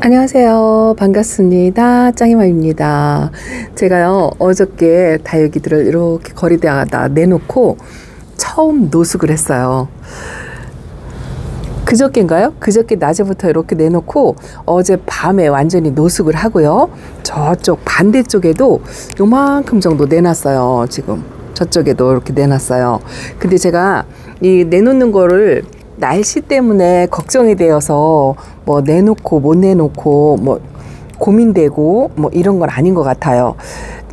안녕하세요. 반갑습니다. 짱이맘입니다. 제가요, 어저께 다육이들을 이렇게 거리다가 내놓고 처음 노숙을 했어요. 그저께인가요? 그저께 낮에부터 이렇게 내놓고 어제 밤에 완전히 노숙을 하고요. 저쪽 반대쪽에도 요만큼 정도 내놨어요. 지금 저쪽에도 이렇게 내놨어요. 근데 제가 이 내놓는 거를 날씨 때문에 걱정이 되어서 뭐 내놓고 못 내놓고 뭐 고민되고 뭐 이런 건 아닌 것 같아요.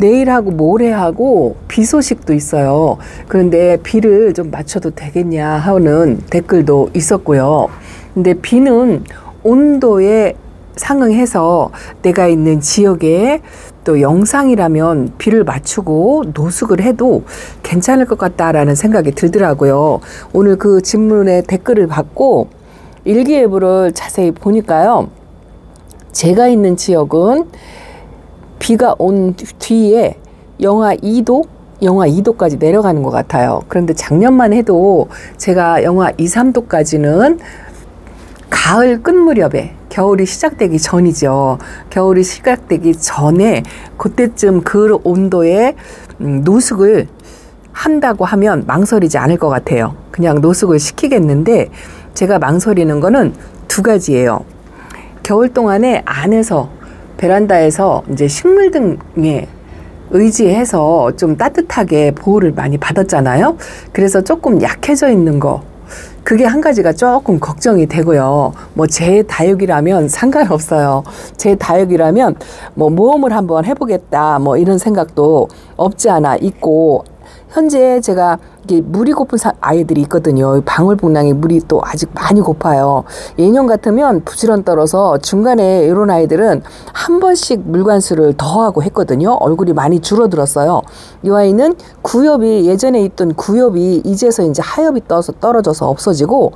내일하고 모레하고 비 소식도 있어요. 그런데 비를 좀 맞춰도 되겠냐 하는 댓글도 있었고요. 근데 비는 온도에 상응해서 내가 있는 지역에 또 영상이라면 비를 맞추고 노숙을 해도 괜찮을 것 같다라는 생각이 들더라고요. 오늘 그 질문에 댓글을 받고 일기예보를 자세히 보니까요. 제가 있는 지역은 비가 온 뒤에 영하 2도? 영하 2도까지 내려가는 것 같아요. 그런데 작년만 해도 제가 영하 2, 3도까지는 가을 끝 무렵에 겨울이 시작되기 전이죠. 겨울이 시작되기 전에 그때쯤 그 온도에 노숙을 한다고 하면 망설이지 않을 것 같아요. 그냥 노숙을 시키겠는데 제가 망설이는 거는 두 가지예요. 겨울 동안에 안에서 베란다에서 이제 식물 등에 의지해서 좀 따뜻하게 보호를 많이 받았잖아요. 그래서 조금 약해져 있는 거 그게 한 가지가 조금 걱정이 되고요. 뭐 제 다육이라면 상관없어요. 제 다육이라면 뭐 모험을 한번 해보겠다 뭐 이런 생각도 없지 않아 있고 현재 제가 이게 물이 고픈 아이들이 있거든요. 방울복랑에 물이 또 아직 많이 고파요. 예년 같으면 부지런 떨어서 중간에 이런 아이들은 한 번씩 물관수를 더하고 했거든요. 얼굴이 많이 줄어들었어요. 이 아이는 구엽이 예전에 있던 구엽이 이제서 이제 하엽이 떨어져서 없어지고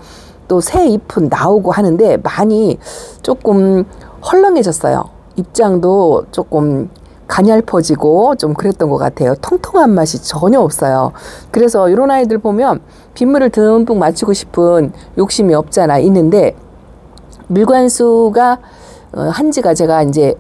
또 새 잎은 나오고 하는데 많이 조금 헐렁해졌어요. 입장도 조금 가냘퍼지고 좀 그랬던 것 같아요. 통통한 맛이 전혀 없어요. 그래서 이런 아이들 보면 빗물을 듬뿍 맞추고 싶은 욕심이 없잖아 있는데 물관수가 한 지가 제가 이제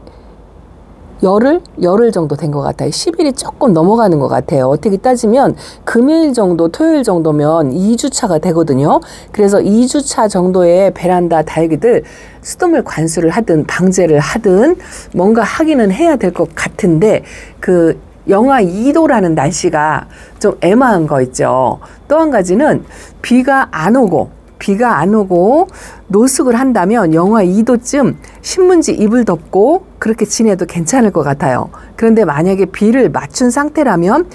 열흘 정도 된 것 같아요. 10일이 조금 넘어가는 것 같아요. 어떻게 따지면 금요일 정도 토요일 정도면 2주차가 되거든요. 그래서 2주차 정도의 베란다 다육이들 수돗물 관수를 하든 방제를 하든 뭔가 하기는 해야 될 것 같은데 그 영하 2도라는 날씨가 좀 애매한 거 있죠. 또 한 가지는 비가 안 오고 노숙을 한다면 영하 2도쯤 신문지 이불 덮고 그렇게 지내도 괜찮을 것 같아요. 그런데 만약에 비를 맞춘 상태라면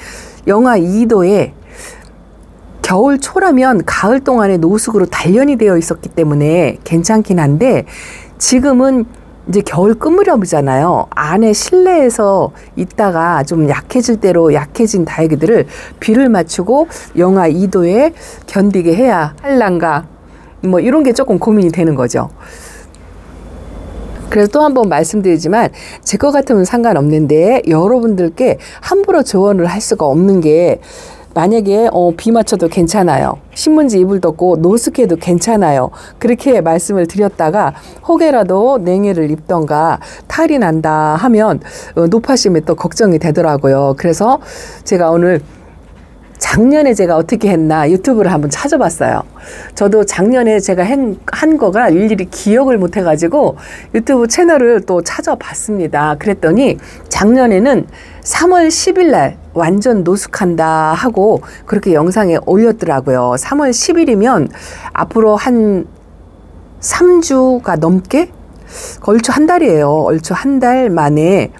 영하 2도에 겨울 초라면 가을 동안에 노숙으로 단련이 되어 있었기 때문에 괜찮긴 한데 지금은 이제 겨울 끝무렵이잖아요. 안에 실내에서 있다가 좀 약해질 대로 약해진 다육이들을 비를 맞추고 영하 2도에 견디게 해야 할란가 뭐 이런 게 조금 고민이 되는 거죠. 그래서 또 한 번 말씀드리지만 제 거 같으면 상관없는데 여러분들께 함부로 조언을 할 수가 없는 게 만약에 비 맞춰도 괜찮아요. 신문지 이불 덮고 노숙해도 괜찮아요. 그렇게 말씀을 드렸다가 혹여라도 냉해를 입던가 탈이 난다 하면 높아심에 또 걱정이 되더라고요. 그래서 제가 오늘 작년에 제가 어떻게 했나 유튜브를 한번 찾아봤어요. 저도 작년에 제가 한 거가 일일이 기억을 못 해가지고 유튜브 채널을 또 찾아봤습니다. 그랬더니 작년에는 3월 10일 날 완전 노숙한다 하고 그렇게 영상에 올렸더라고요. 3월 10일이면 앞으로 한 3주가 넘게 얼추 한 달이에요. 얼추 한 달 만에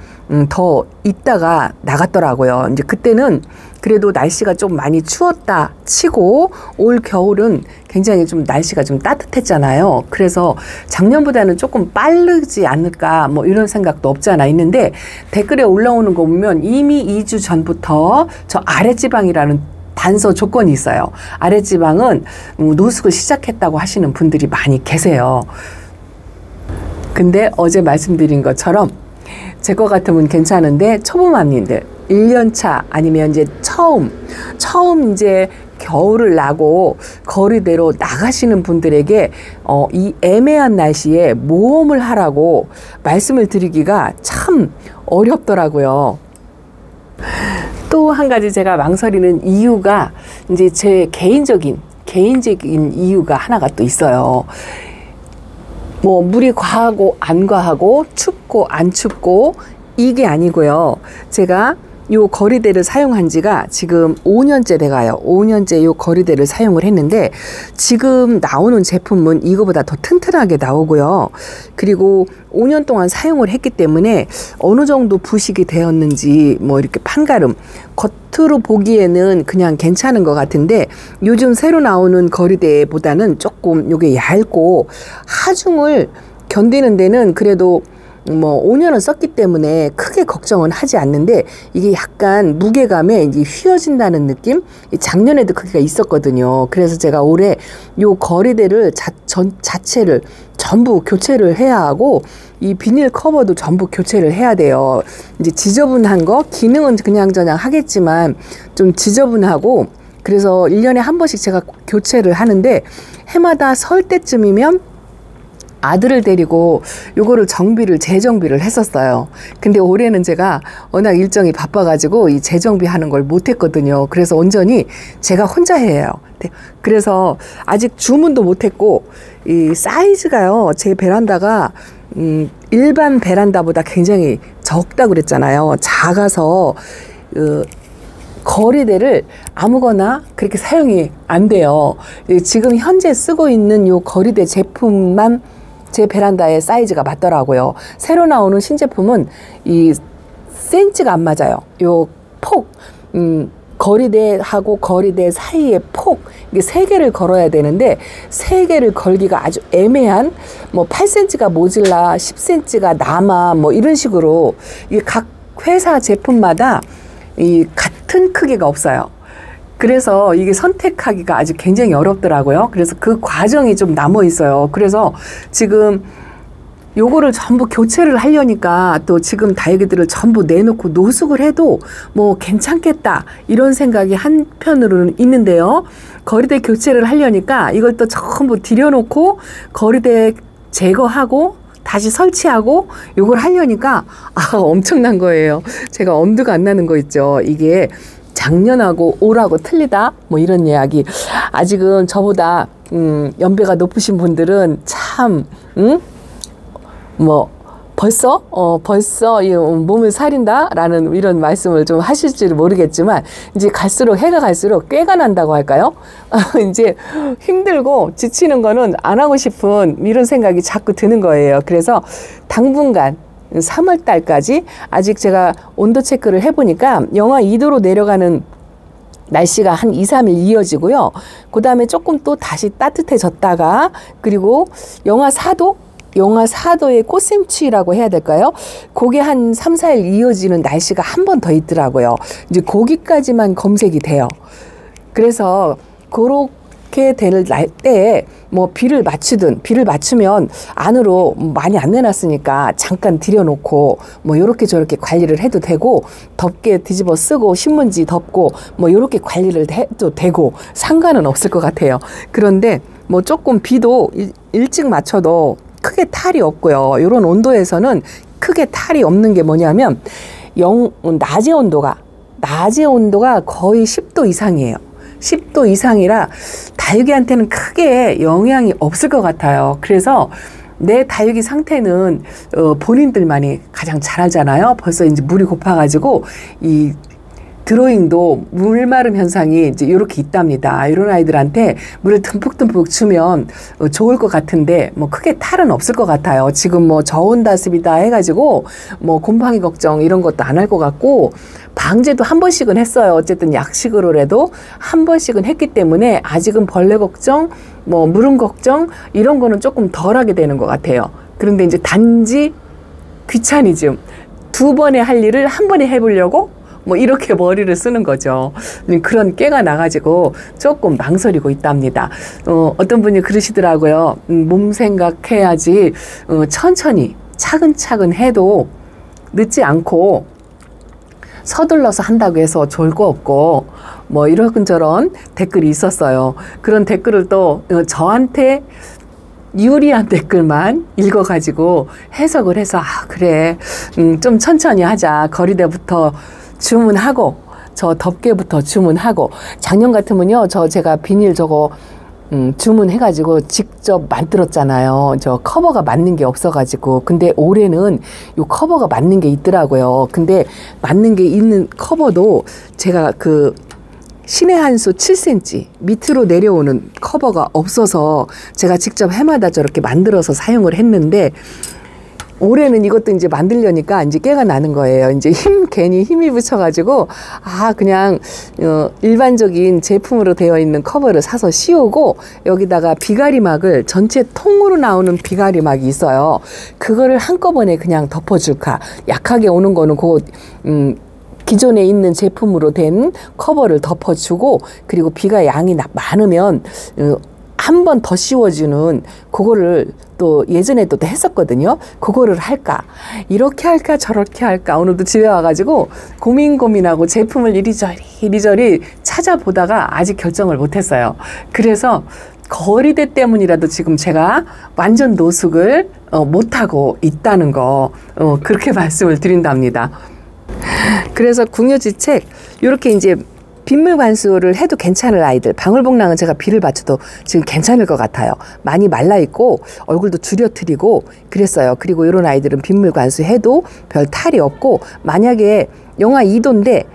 더 있다가 나갔더라고요. 이제 그때는 그래도 날씨가 좀 많이 추웠다 치고 올 겨울은 굉장히 좀 날씨가 좀 따뜻했잖아요. 그래서 작년보다는 조금 빠르지 않을까 뭐 이런 생각도 없지 않아 있는데 댓글에 올라오는 거 보면 이미 2주 전부터 저 아랫지방이라는 단서 조건이 있어요. 아랫지방은 노숙을 시작했다고 하시는 분들이 많이 계세요. 근데 어제 말씀드린 것처럼 제 거 같으면 괜찮은데 초보맘님들 1년차 아니면 이제 처음 이제 겨울을 나고 거리대로 나가시는 분들에게 이 애매한 날씨에 모험을 하라고 말씀을 드리기가 참 어렵더라고요. 또 한 가지 제가 망설이는 이유가 이제 제 개인적인 이유가 하나가 또 있어요. 뭐 물이 과하고 안 과하고 춥고 안 춥고 이게 아니고요. 제가 요 거리대를 사용한 지가 지금 5년째 돼가요. 5년째 요 거리대를 사용을 했는데 지금 나오는 제품은 이거보다 더 튼튼하게 나오고요. 그리고 5년 동안 사용을 했기 때문에 어느 정도 부식이 되었는지 뭐 이렇게 판가름 겉으로 보기에는 그냥 괜찮은 것 같은데 요즘 새로 나오는 거리대보다는 조금 요게 얇고 하중을 견디는 데는 그래도 뭐 5년을 썼기 때문에 크게 걱정은 하지 않는데 이게 약간 무게감에 이제 휘어진다는 느낌? 작년에도 그게 있었거든요. 그래서 제가 올해 요 거리대를 자체를 전부 교체를 해야 하고 이 비닐 커버도 전부 교체를 해야 돼요. 이제 지저분한 거 기능은 그냥저냥 하겠지만 좀 지저분하고 그래서 1년에 한 번씩 제가 교체를 하는데 해마다 설 때쯤이면 아들을 데리고 요거를 재정비를 했었어요. 근데 올해는 제가 워낙 일정이 바빠가지고 이 재정비하는 걸 못했거든요. 그래서 온전히 제가 혼자 해요. 그래서 아직 주문도 못했고 이 사이즈가요. 제 베란다가 일반 베란다보다 굉장히 적다고 그랬잖아요. 작아서 거리대를 아무거나 그렇게 사용이 안 돼요. 지금 현재 쓰고 있는 요 거리대 제품만 제 베란다의 사이즈가 맞더라고요. 새로 나오는 신제품은 이 센치가 안 맞아요. 요 폭, 거리대하고 거리대 사이의 폭, 이게 3개를 걸어야 되는데 3개를 걸기가 아주 애매한 뭐 8cm가 모질라 10cm가 남아 뭐 이런 식으로 이게 각 회사 제품마다 이 같은 크기가 없어요. 그래서 이게 선택하기가 아주 굉장히 어렵더라고요. 그래서 그 과정이 좀 남아 있어요. 그래서 지금 요거를 전부 교체를 하려니까 또 지금 다육이들을 전부 내놓고 노숙을 해도 뭐 괜찮겠다 이런 생각이 한편으로는 있는데요. 거리대 교체를 하려니까 이걸 또 전부 들여놓고 거리대 제거하고 다시 설치하고 요걸 하려니까 엄청난 거예요. 제가 엄두가 안 나는 거 있죠. 이게 작년하고 올하고 틀리다 뭐 이런 이야기. 아직은 저보다 연배가 높으신 분들은 참 뭐 벌써 이 몸을 사린다 라는 이런 말씀을 좀 하실지를 모르겠지만 이제 해가 갈수록 꾀가 난다고 할까요? 이제 힘들고 지치는 거는 안 하고 싶은 이런 생각이 자꾸 드는 거예요. 그래서 당분간 3월 달까지 아직 제가 온도 체크를 해보니까 영하 2도로 내려가는 날씨가 한 2, 3일 이어지고요. 그 다음에 조금 또 다시 따뜻해졌다가 그리고 영하 4도의 꽃샘추위라고 해야 될까요? 그게 한 3, 4일 이어지는 날씨가 한 번 더 있더라고요. 이제 거기까지만 검색이 돼요. 그래서 그렇게 될 때에 뭐 비를 맞추면 안으로 많이 안 내놨으니까 잠깐 들여놓고 뭐 요렇게 저렇게 관리를 해도 되고 덥게 뒤집어 쓰고 신문지 덮고 뭐 요렇게 관리를 해도 되고 상관은 없을 것 같아요. 그런데 뭐 조금 비도 일찍 맞춰도 크게 탈이 없고요. 이런 온도에서는 크게 탈이 없는 게 뭐냐면 낮의 온도가 거의 10도 이상이에요. 10도 이상이라 다육이한테는 크게 영향이 없을 것 같아요. 그래서 내 다육이 상태는 본인들만이 가장 잘 알잖아요. 벌써 이제 물이 고파가지고 이 드로잉도 물마름 현상이 이제 이렇게 있답니다. 이런 아이들한테 물을 듬뿍듬뿍 주면 좋을 것 같은데 뭐 크게 탈은 없을 것 같아요. 지금 뭐 저온다습이다 해가지고 뭐 곰팡이 걱정 이런 것도 안 할 것 같고 방제도 한 번씩은 했어요. 어쨌든 약식으로라도 한 번씩은 했기 때문에 아직은 벌레 걱정, 뭐 무름 걱정 이런 거는 조금 덜하게 되는 것 같아요. 그런데 이제 단지 귀차니즘 2번에 할 일을 한 번에 해보려고 뭐 이렇게 머리를 쓰는 거죠. 그런 꾀가 나가지고 조금 망설이고 있답니다. 어떤 분이 그러시더라고요. 몸 생각해야지 천천히 차근차근 해도 늦지 않고 서둘러서 한다고 해서 좋을 거 없고 뭐 이런저런 댓글이 있었어요. 그런 댓글을 또 저한테 유리한 댓글만 읽어가지고 해석을 해서 그래 좀 천천히 하자. 거리대부터 주문하고 저 덮개부터 주문하고 작년 같으면요 제가 비닐 저거 주문해가지고 직접 만들었잖아요. 저 커버가 맞는 게 없어가지고. 근데 올해는 요 커버가 맞는 게 있더라고요. 근데 맞는 게 있는 커버도 제가 신의 한 수 7cm 밑으로 내려오는 커버가 없어서 제가 직접 해마다 저렇게 만들어서 사용을 했는데 올해는 이것도 이제 만들려니까 이제 깨가 나는 거예요. 이제 괜히 힘이 붙여가지고 그냥 일반적인 제품으로 되어 있는 커버를 사서 씌우고 여기다가 비가리막을 전체 통으로 나오는 비가리막이 있어요. 그거를 한꺼번에 그냥 덮어줄까. 약하게 오는 거는 기존에 있는 제품으로 된 커버를 덮어주고 그리고 비가 양이 많으면 한 번 더 씌워주는 그거를 또 예전에도 했었거든요. 그거를 할까 이렇게 할까 저렇게 할까 오늘도 집에 와가지고 고민하고 제품을 이리저리 찾아보다가 아직 결정을 못했어요. 그래서 거리대 때문이라도 지금 제가 완전 노숙을 못하고 있다는 거 그렇게 말씀을 드린답니다. 그래서 궁여지책 이렇게 이제 빗물 관수를 해도 괜찮을 아이들, 방울복랑은 제가 비를 받쳐도 지금 괜찮을 것 같아요. 많이 말라있고 얼굴도 줄여트리고 그랬어요. 그리고 이런 아이들은 빗물 관수해도 별 탈이 없고 만약에 영하 2도인데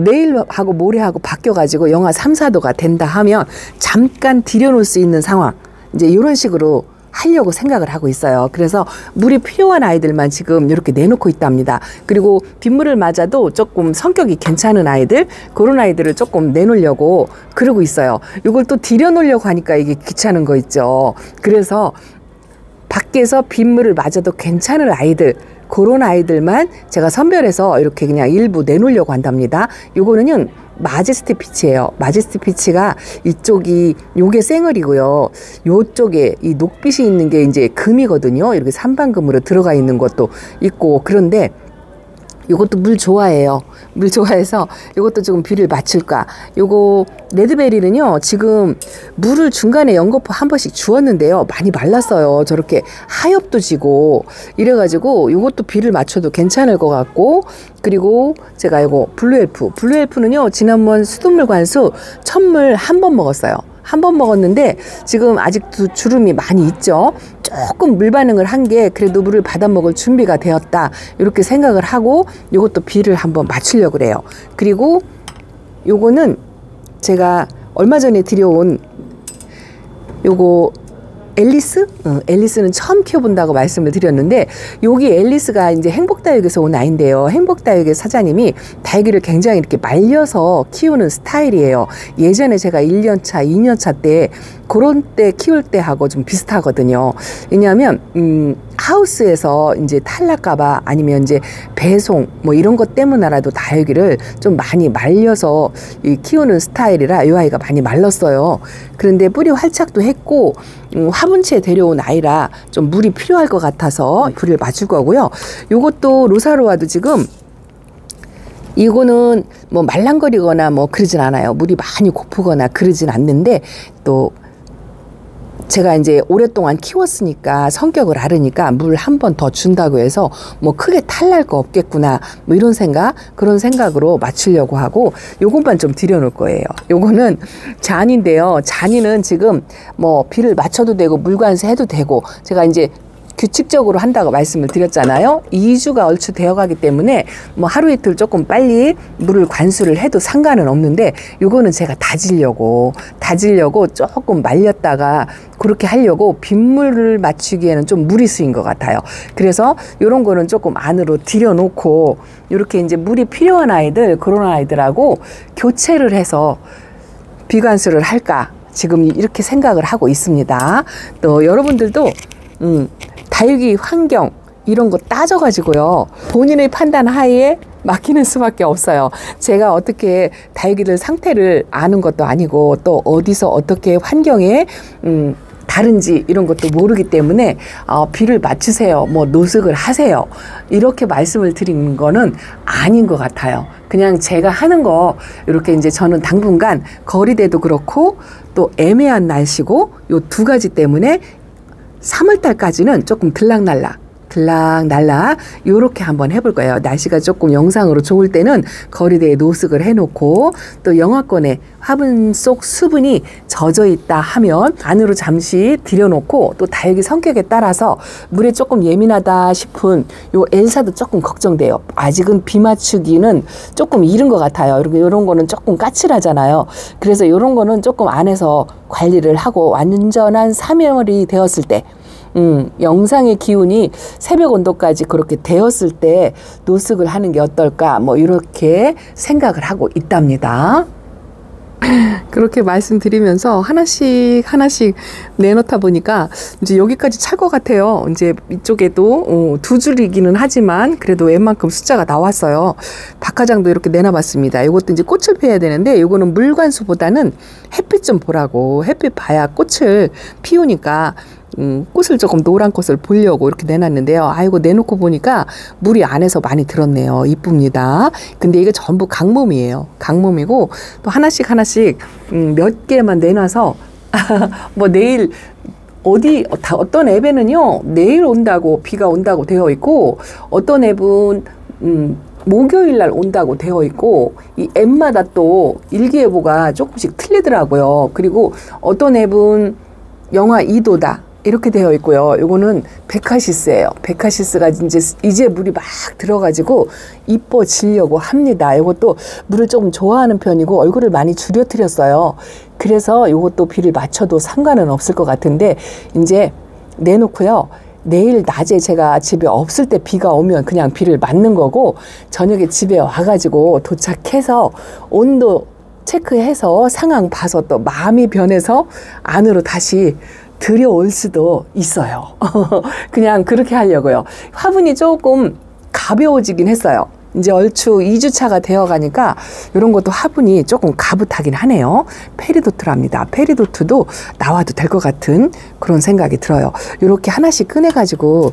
내일하고 모레하고 바뀌어가지고 영하 3, 4도가 된다 하면 잠깐 들여놓을 수 있는 상황 이제 이런 식으로 하려고 생각을 하고 있어요. 그래서 물이 필요한 아이들만 지금 이렇게 내놓고 있답니다. 그리고 빗물을 맞아도 조금 성격이 괜찮은 아이들 그런 아이들을 조금 내놓으려고 그러고 있어요. 이걸 또 들여놓으려고 하니까 이게 귀찮은 거 있죠. 그래서 밖에서 빗물을 맞아도 괜찮은 아이들 그런 아이들만 제가 선별해서 이렇게 그냥 일부 내놓으려고 한답니다. 요거는요 마제스티 피치예요. 마제스티 피치가 이쪽이 요게 생얼이고요. 요쪽에 이 녹빛이 있는 게 이제 금이거든요. 이렇게 삼반금으로 들어가 있는 것도 있고 그런데 요것도 물 좋아해요. 물 좋아해서 요것도 조금 비를 맞출까. 요거 레드베리는요 지금 물을 중간에 연거푸 한 번씩 주었는데요 많이 말랐어요. 저렇게 하엽도 지고 이래가지고 요것도 비를 맞춰도 괜찮을 것 같고 그리고 제가 요거 블루엘프는요 지난번 수돗물 관수 천물 한 번 먹었어요. 한 번 먹었는데 지금 아직도 주름이 많이 있죠. 조금 물 반응을 한 게 그래도 물을 받아 먹을 준비가 되었다 이렇게 생각을 하고 요것도 비를 한번 맞추려고 그래요. 그리고 요거는 제가 얼마 전에 들여온 요거 앨리스? 앨리스는 처음 키워본다고 말씀을 드렸는데 여기 앨리스가 이제 행복다육에서 온 아이인데요. 행복다육의 사장님이 다육이를 굉장히 이렇게 말려서 키우는 스타일이에요. 예전에 제가 1년차, 2년차 때 그런 때 키울 때하고 좀 비슷하거든요. 왜냐하면 하우스에서 이제 탈날까봐 아니면 이제 배송 뭐 이런 것 때문에라도 다육이를 좀 많이 말려서 키우는 스타일이라 이 아이가 많이 말랐어요. 그런데 뿌리 활착도 했고 화분치에 데려온 아이라 좀 물이 필요할 것 같아서 불을 맞출 거고요. 요것도 로사로아도 지금 이거는 뭐 말랑거리거나 뭐 그러진 않아요. 물이 많이 고프거나 그러진 않는데 또 제가 이제 오랫동안 키웠으니까 성격을 알으니까 물 한 번 더 준다고 해서 뭐 크게 탈날 거 없겠구나 뭐 이런 그런 생각으로 맞추려고 하고 요것만 좀 들여놓을 거예요. 요거는 잔인데요. 잔이는 지금 뭐 비를 맞춰도 되고 물관수 해도 되고 제가 이제 규칙적으로 한다고 말씀을 드렸잖아요. 2주가 얼추 되어가기 때문에 뭐 하루 이틀 조금 빨리 물을 관수를 해도 상관은 없는데 요거는 제가 다지려고 조금 말렸다가 그렇게 하려고 빗물을 맞추기에는 좀 무리수인 것 같아요. 그래서 요런 거는 조금 안으로 들여놓고 이렇게 이제 물이 필요한 아이들 그런 아이들하고 교체를 해서 비관수를 할까 지금 이렇게 생각을 하고 있습니다. 또 여러분들도 다육이 환경 이런 거 따져가지고요 본인의 판단 하에 맡기는 수밖에 없어요. 제가 어떻게 다육이들 상태를 아는 것도 아니고 또 어디서 어떻게 환경에 다른지 이런 것도 모르기 때문에 비를 맞추세요. 뭐 노숙을 하세요. 이렇게 말씀을 드린 거는 아닌 것 같아요. 그냥 제가 하는 거 이렇게 이제 저는 당분간 거리대도 그렇고 또 애매한 날씨고 요 두 가지 때문에 3월 달까지는 조금 들락날락 요렇게 한번 해볼 거예요. 날씨가 조금 영상으로 좋을 때는 거리대에 노숙을 해놓고 또 영하권에 화분 속 수분이 젖어 있다 하면 안으로 잠시 들여놓고 또 다육이 성격에 따라서 물에 조금 예민하다 싶은 요 엘사도 조금 걱정돼요. 아직은 비 맞추기는 조금 이른 것 같아요. 이런 거는 조금 까칠하잖아요. 그래서 이런 거는 조금 안에서 관리를 하고 완전한 3월이 되었을 때 영상의 기운이 새벽 온도까지 그렇게 되었을 때 노숙을 하는 게 어떨까 뭐 이렇게 생각을 하고 있답니다. 그렇게 말씀드리면서 하나씩 내놓다 보니까 이제 여기까지 찰 것 같아요. 이제 이쪽에도 두 줄이기는 하지만 그래도 웬만큼 숫자가 나왔어요. 박하장도 이렇게 내놔봤습니다. 이것도 이제 꽃을 피워야 되는데 이거는 물관수보다는 햇빛 좀 보라고, 햇빛 봐야 꽃을 피우니까 꽃을 조금 노란 꽃을 보려고 이렇게 내놨는데요. 아이고 내놓고 보니까 물이 안에서 많이 들었네요. 이쁩니다. 근데 이게 전부 강몸이에요. 강몸이고 또 하나씩 몇 개만 내놔서 뭐 내일 어떤 앱에는요 내일 온다고 비가 온다고 되어 있고 어떤 앱은 목요일 날 온다고 되어 있고 이 앱마다 또 일기예보가 조금씩 틀리더라고요. 그리고 어떤 앱은 영하 2도다 이렇게 되어 있고요. 요거는 베카시스예요. 베카시스가 이제 물이 막 들어가지고 이뻐지려고 합니다. 요것도 물을 조금 좋아하는 편이고 얼굴을 많이 줄여뜨렸어요. 그래서 요것도 비를 맞춰도 상관은 없을 것 같은데 이제 내놓고요. 내일 낮에 제가 집에 없을 때 비가 오면 그냥 비를 맞는 거고 저녁에 집에 와가지고 도착해서 온도 체크해서 상황 봐서 또 마음이 변해서 안으로 다시 들여올 수도 있어요. 그냥 그렇게 하려고요. 화분이 조금 가벼워지긴 했어요. 이제 얼추 2주차가 되어 가니까 이런 것도 화분이 조금 가붓하긴 하네요. 페리도트랍니다. 페리도트도 나와도 될 것 같은 그런 생각이 들어요. 이렇게 하나씩 꺼내가지고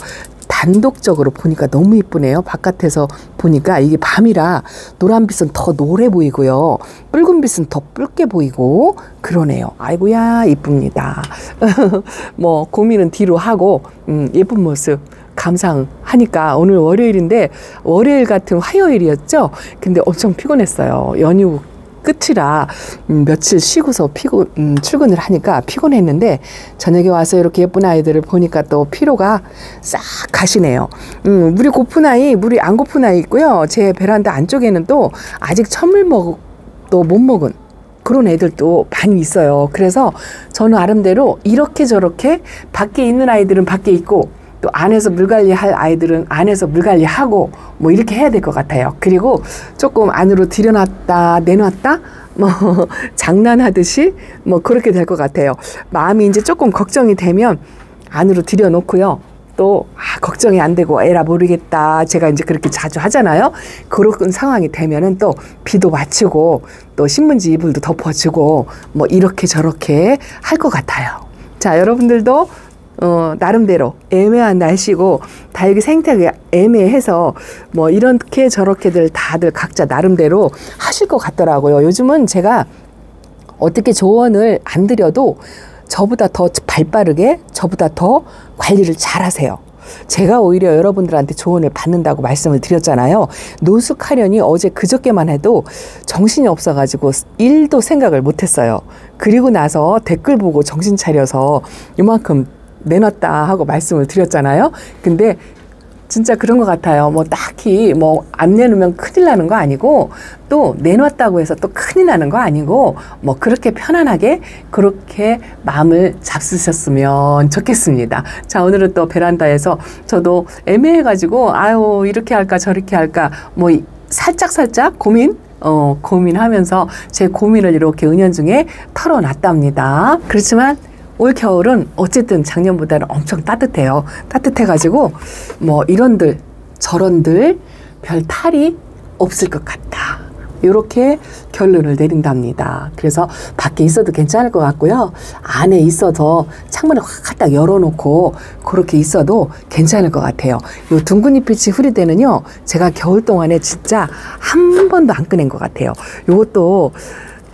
단독적으로 보니까 너무 이쁘네요. 바깥에서 보니까 이게 밤이라 노란빛은 더 노래 보이고요. 붉은빛은 더 붉게 보이고 그러네요. 아이고야 이쁩니다. 뭐 고민은 뒤로 하고 예쁜 모습 감상하니까 오늘 월요일인데 월요일 같은 화요일이었죠. 근데 엄청 피곤했어요. 연휴 끝이라 며칠 쉬고서 출근을 하니까 피곤했는데 저녁에 와서 이렇게 예쁜 아이들을 보니까 또 피로가 싹 가시네요. 물이 고픈 아이, 물이 안 고픈 아이 있고요. 제 베란다 안쪽에는 또 아직 천물도 못 먹은 그런 애들도 많이 있어요. 그래서 저는 나름대로 이렇게 저렇게 밖에 있는 아이들은 밖에 있고 또 안에서 물관리할 아이들은 안에서 물관리하고 뭐 이렇게 해야 될 것 같아요. 그리고 조금 안으로 들여놨다 내놨다 뭐 장난하듯이 뭐 그렇게 될 것 같아요. 마음이 이제 조금 걱정이 되면 안으로 들여놓고요. 또 걱정이 안 되고 에라 모르겠다. 제가 이제 그렇게 자주 하잖아요. 그런 상황이 되면은 또 비도 맞추고 또 신문지 이불도 덮어주고 뭐 이렇게 저렇게 할 것 같아요. 자, 여러분들도 나름대로 애매한 날씨고 다육이 생태가 애매해서 뭐 이렇게 저렇게들 다들 각자 나름대로 하실 것 같더라고요. 요즘은 제가 어떻게 조언을 안 드려도 저보다 더 발빠르게 저보다 더 관리를 잘 하세요. 제가 오히려 여러분들한테 조언을 받는다고 말씀을 드렸잖아요. 노숙하려니 어제 그저께만 해도 정신이 없어가지고 일도 생각을 못했어요. 그리고 나서 댓글 보고 정신 차려서 이만큼 내놨다 하고 말씀을 드렸잖아요. 근데 진짜 그런 것 같아요. 뭐 딱히 뭐 안 내놓으면 큰일 나는 거 아니고 또 내놨다고 해서 또 큰일 나는 거 아니고 뭐 그렇게 편안하게 그렇게 마음을 잡수셨으면 좋겠습니다. 자, 오늘은 또 베란다에서 저도 애매해가지고 아유 이렇게 할까 저렇게 할까 뭐 살짝 고민하면서 제 고민을 이렇게 은연중에 털어놨답니다. 그렇지만 올 겨울은 어쨌든 작년보다는 엄청 따뜻해요. 따뜻해가지고 뭐 이런들 저런들 별 탈이 없을 것 같다. 이렇게 결론을 내린답니다. 그래서 밖에 있어도 괜찮을 것 같고요. 안에 있어서 창문을 확 딱 열어놓고 그렇게 있어도 괜찮을 것 같아요. 이 둥근 잎빛이 후리대는요, 제가 겨울 동안에 진짜 한 번도 안 꺼낸 것 같아요. 이것도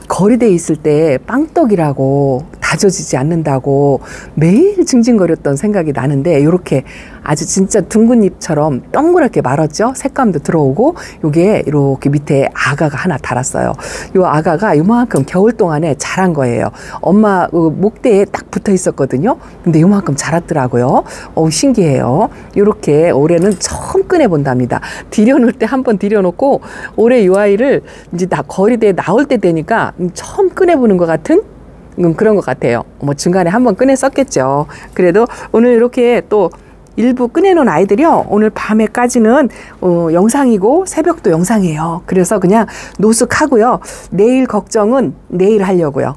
거리대에 있을 때 빵떡이라고 다져지지 않는다고 매일 징징거렸던 생각이 나는데, 이렇게 아주 진짜 둥근 잎처럼 동그랗게 말았죠. 색감도 들어오고, 요게 이렇게 밑에 아가가 하나 달았어요. 요 아가가 요만큼 겨울 동안에 자란 거예요. 엄마 목대에 딱 붙어 있었거든요. 근데 요만큼 자랐더라고요. 신기해요. 요렇게 올해는 처음 꺼내 본답니다. 들여놓을 때 한번 들여놓고, 올해 요 아이를 이제 거리대에 나올 때 되니까 처음 꺼내 보는 것 같은 그런 것 같아요. 뭐 중간에 한번 꺼내 썼겠죠. 그래도 오늘 이렇게 또 일부 꺼내놓은 아이들이요, 오늘 밤에까지는 영상이고 새벽도 영상이에요. 그래서 그냥 노숙하고요. 내일 걱정은 내일 하려고요.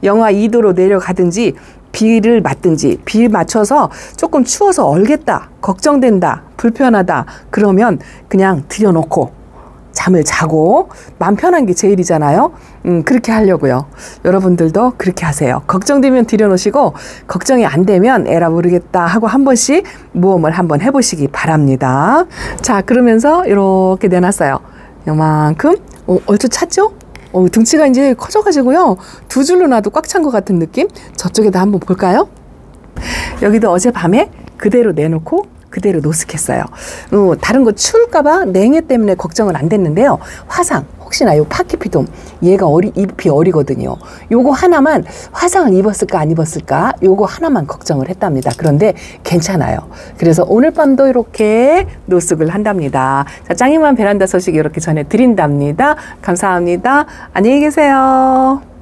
영하 2도로 내려가든지 비를 맞든지, 비 맞춰서 조금 추워서 얼겠다, 걱정된다, 불편하다 그러면 그냥 들여놓고 잠을 자고 마음 편한 게 제일이잖아요. 그렇게 하려고요. 여러분들도 그렇게 하세요. 걱정되면 들여놓으시고, 걱정이 안 되면 에라 모르겠다 하고 한 번씩 모험을 한번 해보시기 바랍니다. 자, 그러면서 이렇게 내놨어요. 요만큼 얼추 찼죠? 등치가 이제 커져가지고요, 두 줄로 놔도 꽉 찬 것 같은 느낌? 저쪽에다 한번 볼까요? 여기도 어젯밤에 그대로 내놓고 그대로 노숙했어요. 다른 거 추울까봐 냉해 때문에 걱정은 안 됐는데요. 화상, 혹시나 요 파키피돔, 얘가 잎이 어리거든요. 요거 하나만 화상을 입었을까 안 입었을까, 요거 하나만 걱정을 했답니다. 그런데 괜찮아요. 그래서 오늘 밤도 이렇게 노숙을 한답니다. 자, 짱이만 베란다 소식 이렇게 전해드린답니다. 감사합니다. 안녕히 계세요.